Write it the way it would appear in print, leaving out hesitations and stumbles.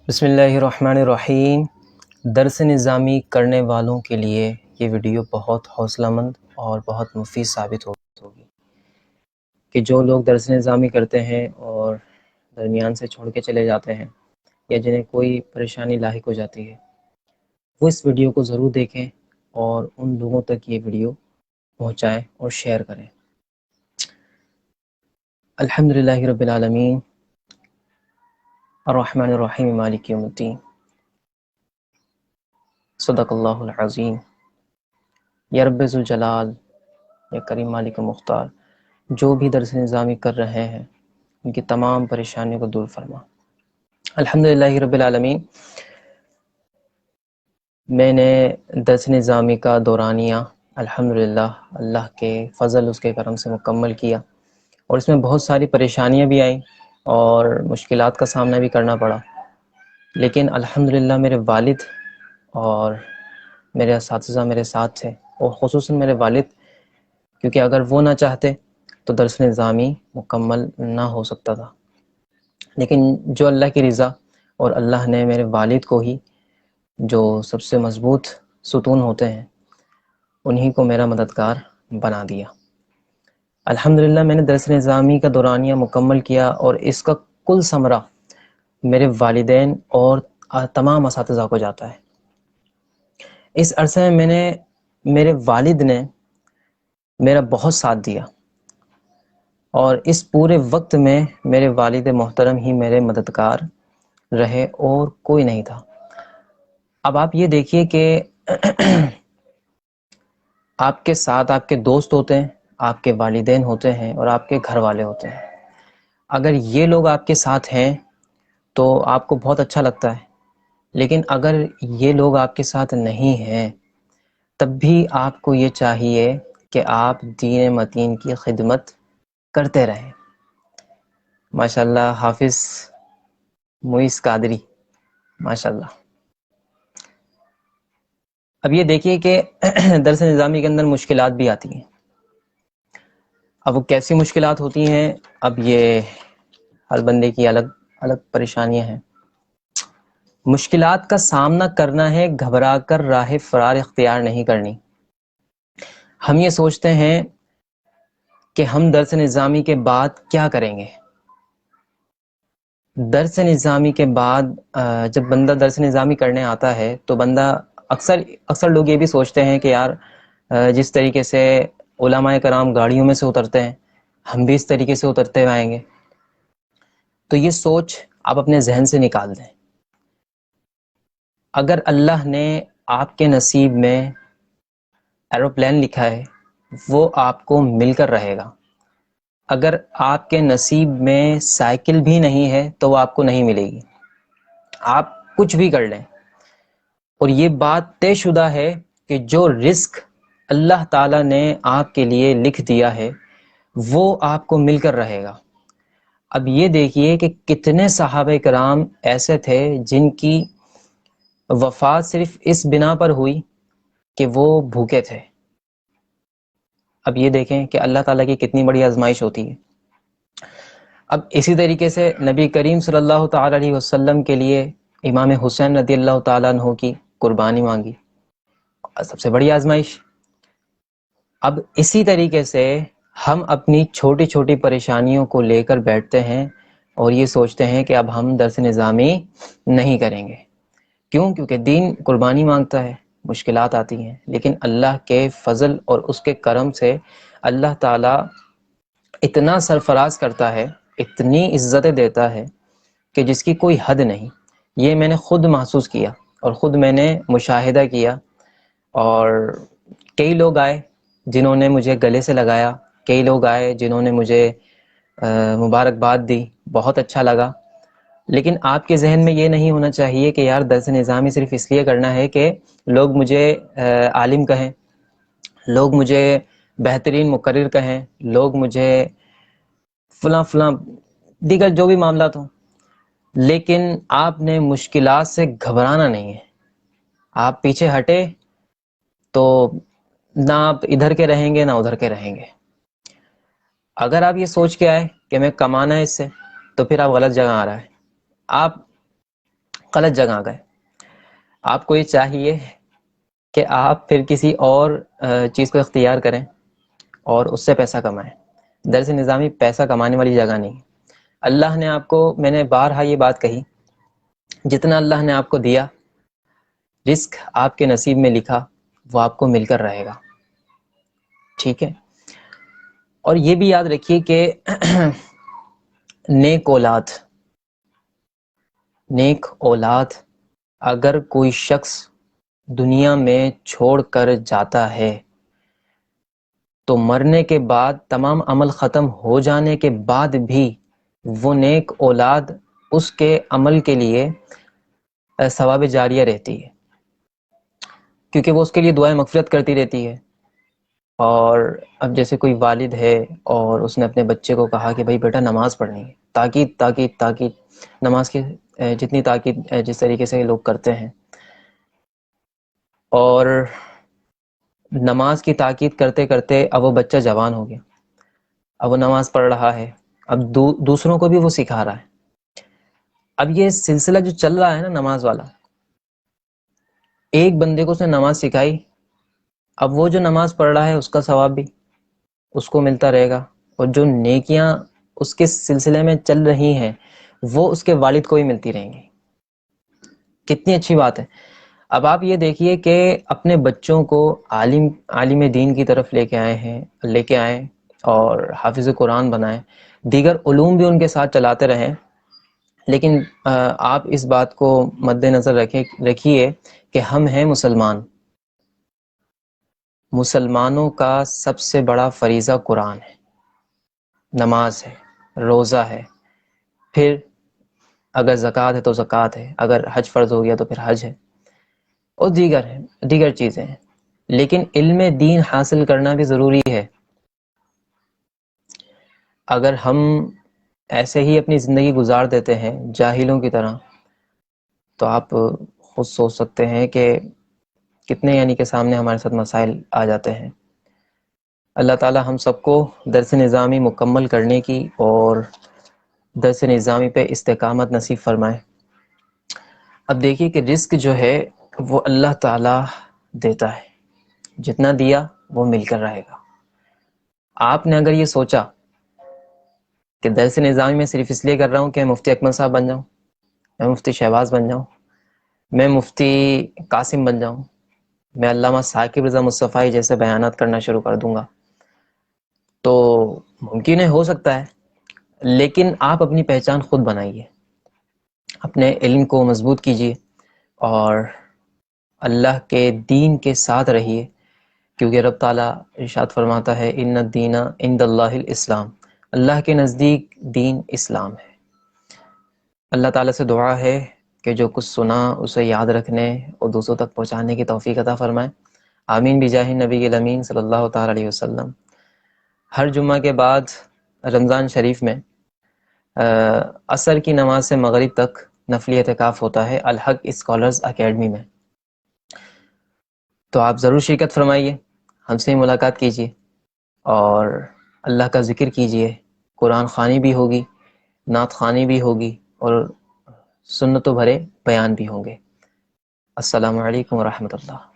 بسم اللہ الرحمن الرحیم۔ درس نظامی کرنے والوں کے لیے یہ ویڈیو بہت حوصلہ مند اور بہت مفید ثابت ہوگی کہ جو لوگ درس نظامی کرتے ہیں اور درمیان سے چھوڑ کے چلے جاتے ہیں یا جنہیں کوئی پریشانی لاحق ہو جاتی ہے، وہ اس ویڈیو کو ضرور دیکھیں اور ان لوگوں تک یہ ویڈیو پہنچائیں اور شیئر کریں۔ الحمدللہ رب العالمین، الرحمن الرحیم، مالک یوم الدین، صدق اللہ العظیم۔ یا رب ذوالجلال، یا کریم مالک مختار، جو بھی درس نظامی کر رہے ہیں ان کی تمام پریشانیوں کو دور فرما۔ الحمدللہ رب العالمین، میں نے درس نظامی کا دورانیہ الحمدللہ اللہ کے فضل اس کے کرم سے مکمل کیا، اور اس میں بہت ساری پریشانیاں بھی آئیں اور مشکلات کا سامنا بھی کرنا پڑا، لیکن الحمدللہ میرے والد اور میرے اساتذہ میرے ساتھ تھے، اور خصوصاً میرے والد، کیونکہ اگر وہ نہ چاہتے تو درس نظامی مکمل نہ ہو سکتا تھا۔ لیکن جو اللہ کی رضا، اور اللہ نے میرے والد کو ہی جو سب سے مضبوط ستون ہوتے ہیں انہی کو میرا مددگار بنا دیا۔ الحمدللہ میں نے درس نظامی کا دورانیہ مکمل کیا، اور اس کا کل ثمرہ میرے والدین اور تمام اساتذہ کو جاتا ہے۔ اس عرصے میں میرے والد نے میرا بہت ساتھ دیا، اور اس پورے وقت میں میرے والد محترم ہی میرے مددگار رہے اور کوئی نہیں تھا۔ اب آپ یہ دیکھیے کہ آپ کے ساتھ آپ کے دوست ہوتے ہیں، آپ کے والدین ہوتے ہیں، اور آپ کے گھر والے ہوتے ہیں۔ اگر یہ لوگ آپ کے ساتھ ہیں تو آپ کو بہت اچھا لگتا ہے، لیکن اگر یہ لوگ آپ کے ساتھ نہیں ہیں تب بھی آپ کو یہ چاہیے کہ آپ دین متین کی خدمت کرتے رہیں۔ ماشاءاللہ حافظ معیز قادری، ماشاءاللہ۔ اب یہ دیکھیے کہ درس نظامی کے اندر مشکلات بھی آتی ہیں۔ اب وہ کیسی مشکلات ہوتی ہیں، اب یہ ہر بندے کی الگ الگ پریشانیاں ہیں۔ مشکلات کا سامنا کرنا ہے، گھبرا کر راہ فرار اختیار نہیں کرنی۔ ہم یہ سوچتے ہیں کہ ہم درس نظامی کے بعد کیا کریں گے۔ درس نظامی کے بعد جب بندہ درس نظامی کرنے آتا ہے تو بندہ اکثر لوگ یہ بھی سوچتے ہیں کہ یار جس طریقے سے علماء کرام گاڑیوں میں سے اترتے ہیں ہم بھی اس طریقے سے اترتے ہوئے آئیں گے۔ تو یہ سوچ آپ اپنے ذہن سے نکال دیں۔ اگر اللہ نے آپ کے نصیب میں ایروپلین لکھا ہے وہ آپ کو مل کر رہے گا۔ اگر آپ کے نصیب میں سائیکل بھی نہیں ہے تو وہ آپ کو نہیں ملے گی۔ آپ کچھ بھی کر لیں، اور یہ بات طے شدہ ہے کہ جو رزق اللہ تعالیٰ نے آپ کے لیے لکھ دیا ہے وہ آپ کو مل کر رہے گا۔ اب یہ دیکھیے کہ کتنے صحابہ کرام ایسے تھے جن کی وفات صرف اس بنا پر ہوئی کہ وہ بھوکے تھے۔ اب یہ دیکھیں کہ اللہ تعالیٰ کی کتنی بڑی آزمائش ہوتی ہے۔ اب اسی طریقے سے نبی کریم صلی اللہ تعالیٰ علیہ وسلم کے لیے امام حسین رضی اللہ تعالیٰ عنہ کی قربانی مانگی، سب سے بڑی آزمائش۔ اب اسی طریقے سے ہم اپنی چھوٹی چھوٹی پریشانیوں کو لے کر بیٹھتے ہیں اور یہ سوچتے ہیں کہ اب ہم درس نظامی نہیں کریں گے۔ کیوں؟ کیونکہ دین قربانی مانگتا ہے، مشکلات آتی ہیں، لیکن اللہ کے فضل اور اس کے کرم سے اللہ تعالیٰ اتنا سرفراز کرتا ہے، اتنی عزتیں دیتا ہے کہ جس کی کوئی حد نہیں۔ یہ میں نے خود محسوس کیا اور خود میں نے مشاہدہ کیا، اور کئی لوگ آئے جنہوں نے مجھے گلے سے لگایا، کئی لوگ آئے جنہوں نے مجھے مبارکباد دی، بہت اچھا لگا۔ لیکن آپ کے ذہن میں یہ نہیں ہونا چاہیے کہ یار درس نظامی صرف اس لیے کرنا ہے کہ لوگ مجھے عالم کہیں، لوگ مجھے بہترین مقرر کہیں، لوگ مجھے فلاں فلاں دیگر جو بھی معاملات ہوں۔ لیکن آپ نے مشکلات سے گھبرانا نہیں ہے۔ آپ پیچھے ہٹے تو نہ آپ ادھر کے رہیں گے نہ ادھر کے رہیں گے۔ اگر آپ یہ سوچ کے آئے کہ میں کمانا ہے اس سے، تو پھر آپ غلط جگہ آ رہا ہے۔ آپ غلط جگہ گئے. آپ کو یہ چاہیے کہ آپ پھر کسی اور چیز کو اختیار کریں اور اس سے پیسہ کمائیں. درس نظامی پیسہ کمانے والی جگہ نہیں. اللہ نے آپ کو، میں نے بارہا یہ بات کہی، جتنا اللہ نے آپ کو دیا، رزق آپ کے نصیب میں لکھا وہ آپ کو مل کر رہے گا. ٹھیک ہے. اور یہ بھی یاد رکھیے کہ نیک اولاد اگر کوئی شخص دنیا میں چھوڑ کر جاتا ہے تو مرنے کے بعد، تمام عمل ختم ہو جانے کے بعد بھی وہ نیک اولاد اس کے عمل کے لیے ثواب جاریہ رہتی ہے، کیونکہ وہ اس کے لیے دعائیں مغفرت کرتی رہتی ہے. اور اب جیسے کوئی والد ہے اور اس نے اپنے بچے کو کہا کہ بھائی بیٹا نماز پڑھنی ہے، تاکید تاکید تاکید، نماز کی جتنی تاکید جس طریقے سے لوگ کرتے ہیں، اور نماز کی تاکید کرتے کرتے اب وہ بچہ جوان ہو گیا، اب وہ نماز پڑھ رہا ہے، اب دوسروں کو بھی وہ سکھا رہا ہے. اب یہ سلسلہ جو چل رہا ہے نا نماز والا، ایک بندے کو اس نے نماز سکھائی، اب وہ جو نماز پڑھ رہا ہے اس کا ثواب بھی اس کو ملتا رہے گا، اور جو نیکیاں اس کے سلسلے میں چل رہی ہیں وہ اس کے والد کو بھی ملتی رہیں گی. کتنی اچھی بات ہے. اب آپ یہ دیکھیے کہ اپنے بچوں کو عالم دین کی طرف لے کے آئیں اور حافظ قرآن بنائیں، دیگر علوم بھی ان کے ساتھ چلاتے رہیں، لیکن آپ اس بات کو مد نظر رکھیے کہ ہم ہیں مسلمانوں کا سب سے بڑا فریضہ قرآن ہے، نماز ہے، روزہ ہے، پھر اگر زکوٰۃ ہے تو زکوٰۃ ہے، اگر حج فرض ہو گیا تو پھر حج ہے، اور دیگر چیزیں ہیں. لیکن علم دین حاصل کرنا بھی ضروری ہے. اگر ہم ایسے ہی اپنی زندگی گزار دیتے ہیں جاہلوں کی طرح، تو آپ خود سوچ سکتے ہیں کہ کتنے یعنی کہ سامنے ہمارے ساتھ مسائل آ جاتے ہیں. اللہ تعالی ہم سب کو درس نظامی مکمل کرنے کی اور درس نظامی پہ استقامت نصیب فرمائے. اب دیکھیے کہ رزق جو ہے وہ اللہ تعالی دیتا ہے، جتنا دیا وہ مل کر رہے گا. آپ نے اگر یہ سوچا کہ درس نظامی میں صرف اس لیے کر رہا ہوں کہ مفتی اکمل صاحب بن جاؤں، میں مفتی شہباز بن جاؤں، میں مفتی قاسم بن جاؤں، میں علامہ ثاقب رضا مصطفی جیسے بیانات کرنا شروع کر دوں گا، تو ممکن ہے، ہو سکتا ہے. لیکن آپ اپنی پہچان خود بنائیے، اپنے علم کو مضبوط کیجیے اور اللہ کے دین کے ساتھ رہیے، کیونکہ رب تعالیٰ ارشاد فرماتا ہے ان الدین عند اللہ الاسلام، اللہ کے نزدیک دین اسلام ہے. اللہ تعالیٰ سے دعا ہے کہ جو کچھ سنا اسے یاد رکھنے اور دوسروں تک پہنچانے کی توفیق عطا فرمائے. آمین بجاہ نبی الامین صلی اللہ تعالیٰ علیہ وسلم. ہر جمعہ کے بعد رمضان شریف میں عصر کی نماز سے مغرب تک نفلی اعتکاف ہوتا ہے الحق اسکالرز اکیڈمی میں، تو آپ ضرور شرکت فرمائیے، ہم سے ملاقات کیجیے اور اللہ کا ذکر کیجیے. قرآن خوانی بھی ہوگی، نعت خوانی بھی ہوگی، اور سنتوں بھرے بیان بھی ہوں گے. السلام علیکم ورحمۃ اللہ.